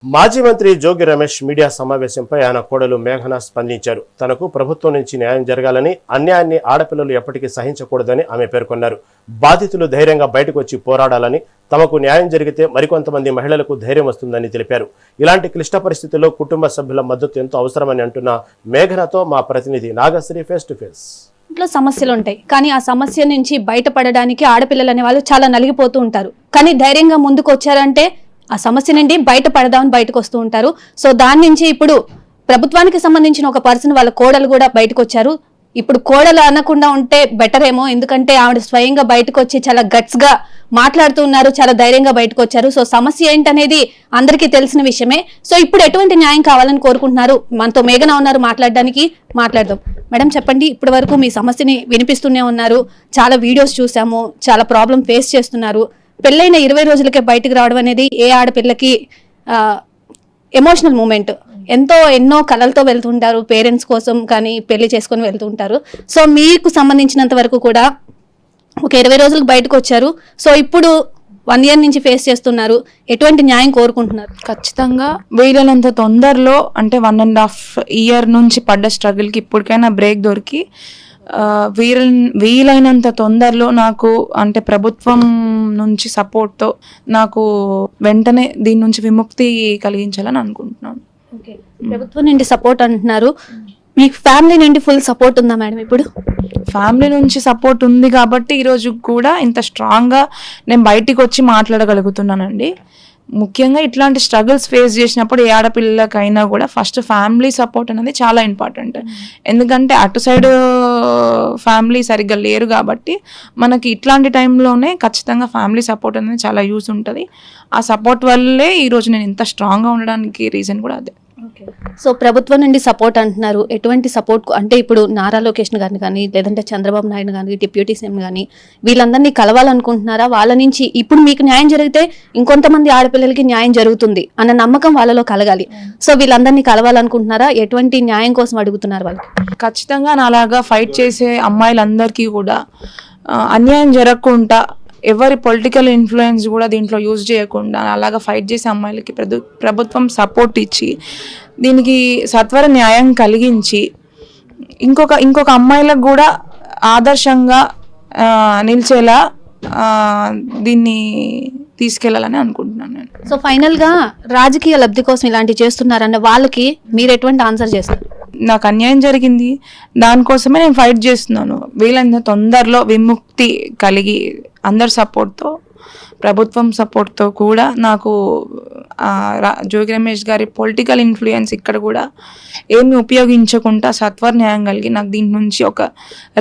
మాజీ మంత్రి జోగి రమేష్ మీడియా సమావేశంపై ఆయన కోడలు మేఘన స్పందించారు. తనకు ప్రభుత్వం నుంచి న్యాయం జరగాలని, అన్యాయాన్ని ఆడపిల్లలు ఎప్పటికీ సహించకూడదని ఆమె పేర్కొన్నారు. బాధితులు ధైర్యంగా బయటకు వచ్చి పోరాడాలని, తమకు న్యాయం జరిగితే మరికొంతమంది మహిళలకు ధైర్యం వస్తుందని తెలిపారు. ఇలాంటి క్లిష్ట పరిస్థితుల్లో కుటుంబ సభ్యుల మద్దతు ఎంతో అవసరమని అంటున్న మేఘనతో మా ప్రతినిధి నాగశ్రీ ఫేస్ టు ఫేస్. ఇంట్లో సమస్యలు ఉంటాయి, కానీ ఆ సమస్య నుంచి బయటపడడానికి ఆడపిల్లలు అనే వాళ్ళు చాలా నలిగిపోతూ ఉంటారు. కానీ ధైర్యంగా ముందుకు వచ్చారంటే ఆ సమస్య నుండి బయటపడదామని బయటకు వస్తూ ఉంటారు. సో దాని నుంచి ఇప్పుడు ప్రభుత్వానికి సంబంధించిన ఒక పర్సన్ వాళ్ళ కోడలు కూడా బయటకు వచ్చారు. ఇప్పుడు కోడలు అనకుండా ఉంటే బెటర్ ఏమో, ఎందుకంటే ఆవిడ స్వయంగా బయటకు వచ్చి చాలా గట్స్ గా మాట్లాడుతూ ఉన్నారు, చాలా ధైర్యంగా బయటకు వచ్చారు. సో సమస్య ఏంటనేది అందరికీ తెలిసిన విషయమే. సో ఇప్పుడు ఎటువంటి న్యాయం కావాలని కోరుకుంటున్నారు? మనతో మేఘన ఉన్నారు, మాట్లాడదాం. మేడం చెప్పండి, ఇప్పటి వరకు మీ సమస్యని వినిపిస్తూనే ఉన్నారు, చాలా వీడియోస్ చూసాము, చాలా ప్రాబ్లం ఫేస్ చేస్తున్నారు. పెళ్ళైన 20 రోజులకే బయటకు రావడం అనేది ఏ ఆడపిల్లకి ఎమోషనల్ మూమెంట్. ఎన్నో కలలతో వెళ్తుంటారు, పేరెంట్స్ కోసం కానీ పెళ్లి చేసుకొని వెళ్తుంటారు. సో మీకు సంబంధించినంత వరకు కూడా ఒక 20 రోజులకు బయటకు వచ్చారు. సో ఇప్పుడు 1 year నుంచి ఫేస్ చేస్తున్నారు. ఎటువంటి న్యాయం కోరుకుంటున్నారు? ఖచ్చితంగా వీలైనంత తొందరలో, అంటే 1.5 year నుంచి పడ్డ స్ట్రగుల్కి ఇప్పటికైనా బ్రేక్ దొరికి వీలైనంత తొందరలో నాకు, అంటే ప్రభుత్వం నుంచి సపోర్ట్తో నాకు వెంటనే దీని నుంచి విముక్తి కలిగించాలని అనుకుంటున్నాను. ప్రభుత్వం నుండి సపోర్ట్ అంటున్నారు, మీకు ఫ్యామిలీ నుండి ఫుల్ సపోర్ట్ ఉందా మేడం? ఇప్పుడు ఫ్యామిలీ నుంచి సపోర్ట్ ఉంది కాబట్టి ఈరోజు కూడా ఇంత స్ట్రాంగ్గా నేను బయటికి వచ్చి మాట్లాడగలుగుతున్నానండి. ముఖ్యంగా ఇట్లాంటి స్ట్రగుల్స్ ఫేస్ చేసినప్పుడు ఏ ఆడపిల్లకైనా కూడా ఫస్ట్ ఫ్యామిలీ సపోర్ట్ అనేది చాలా ఇంపార్టెంట్. ఎందుకంటే అటు సైడ్ ఫ్యామిలీ సరిగ్గా లేరు కాబట్టి మనకి ఇట్లాంటి టైంలోనే ఖచ్చితంగా ఫ్యామిలీ సపోర్ట్ అనేది చాలా యూజ్ ఉంటుంది. ఆ సపోర్ట్ వల్లే ఈరోజు నేను ఇంత స్ట్రాంగ్గా ఉండడానికి రీజన్ కూడా అదే. సో ప్రభుత్వం నుండి సపోర్ట్ అంటున్నారు, ఎటువంటి సపోర్ట్ అంటే ఇప్పుడు నారా లోకేష్ గారిని కానీ, లేదంటే చంద్రబాబు నాయుడు కానీ, డిప్యూటీ సీఎం కానీ, వీళ్ళందరినీ కలవాలనుకుంటున్నారా? వాళ్ళ నుంచి ఇప్పుడు మీకు న్యాయం జరిగితే ఇంకొంతమంది ఆడపిల్లలకి న్యాయం జరుగుతుంది అన్న నమ్మకం వాళ్ళలో కలగాలి. సో వీళ్ళందరినీ కలవాలనుకుంటున్నారా? ఎటువంటి న్యాయం కోసం అడుగుతున్నారు వాళ్ళు? ఖచ్చితంగా నాలాగా ఫైట్ చేసే అమ్మాయిలందరికీ కూడా అన్యాయం జరగకుండా, ఎవరి పొలిటికల్ ఇన్ఫ్లుయెన్స్ కూడా దీంట్లో యూజ్ చేయకుండా అలాగా ఫైట్ చేసే అమ్మాయిలకి ప్రభుత్వం సపోర్ట్ ఇచ్చి దీనికి సత్వర న్యాయం కలిగించి ఇంకొక అమ్మాయిలకు కూడా ఆదర్శంగా నిలిచేలా దీన్ని తీసుకెళ్లాలని అనుకుంటున్నాను నేను. సో ఫైనల్ గా రాజకీయ లబ్ధి కోసం ఇలాంటివి చేస్తున్నారన్న వాళ్ళకి మీరు ఎటువంటి ఆన్సర్ చేస్తారు? నాకు అన్యాయం జరిగింది, దానికోసమే నేను ఫైట్ చేస్తున్నాను. వీళ్ళంత తొందరలో విముక్తి కలిగి అందరి సపోర్ట్తో, ప్రభుత్వం సపోర్ట్తో కూడా నాకు జోగి రమేష్ గారి పొలిటికల్ ఇన్ఫ్లుయెన్స్ ఇక్కడ కూడా ఏమి ఉపయోగించకుండా సత్వర న్యాయం కలిగి నాకు దీని నుంచి ఒక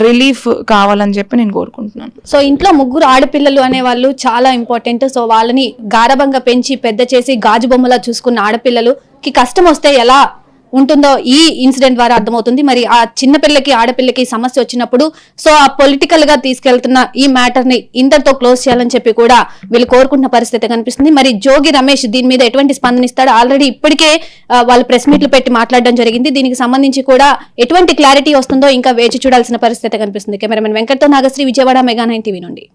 రిలీఫ్ కావాలని చెప్పి నేను కోరుకుంటున్నాను. సో ఇంట్లో 3 ఆడపిల్లలు అనే వాళ్ళు చాలా ఇంపార్టెంట్. సో వాళ్ళని గారభంగా పెంచి పెద్ద చేసి గాజు బొమ్మలా చూసుకున్న ఆడపిల్లలకి కష్టం వస్తే ఎలా ఉంటుందో ఈ ఇన్సిడెంట్ ద్వారా అర్థమవుతుంది. మరి ఆ చిన్నపిల్లకి ఆడపిల్లకి సమస్య వచ్చినప్పుడు సో ఆ పొలిటికల్ గా తీసుకెళ్తున్న ఈ మ్యాటర్ ని ఇంతటితో క్లోజ్ చేయాలని చెప్పి కూడా వీళ్ళు కోరుకుంటున్న పరిస్థితి కనిపిస్తుంది. మరి జోగి రమేష్ దీని మీద ఎటువంటి స్పందన ఇస్తాడు? ఆల్రెడీ ఇప్పటికే వాళ్ళు ప్రెస్ మీట్లు పెట్టి మాట్లాడడం జరిగింది. దీనికి సంబంధించి కూడా ఎటువంటి క్లారిటీ వస్తుందో ఇంకా వేచి చూడాల్సిన పరిస్థితి కనిపిస్తుంది. కెమెరామెన్ వెంకట్తో నాగశ్రీ, విజయవాడ, మెగా 9 టీవీ నుండి.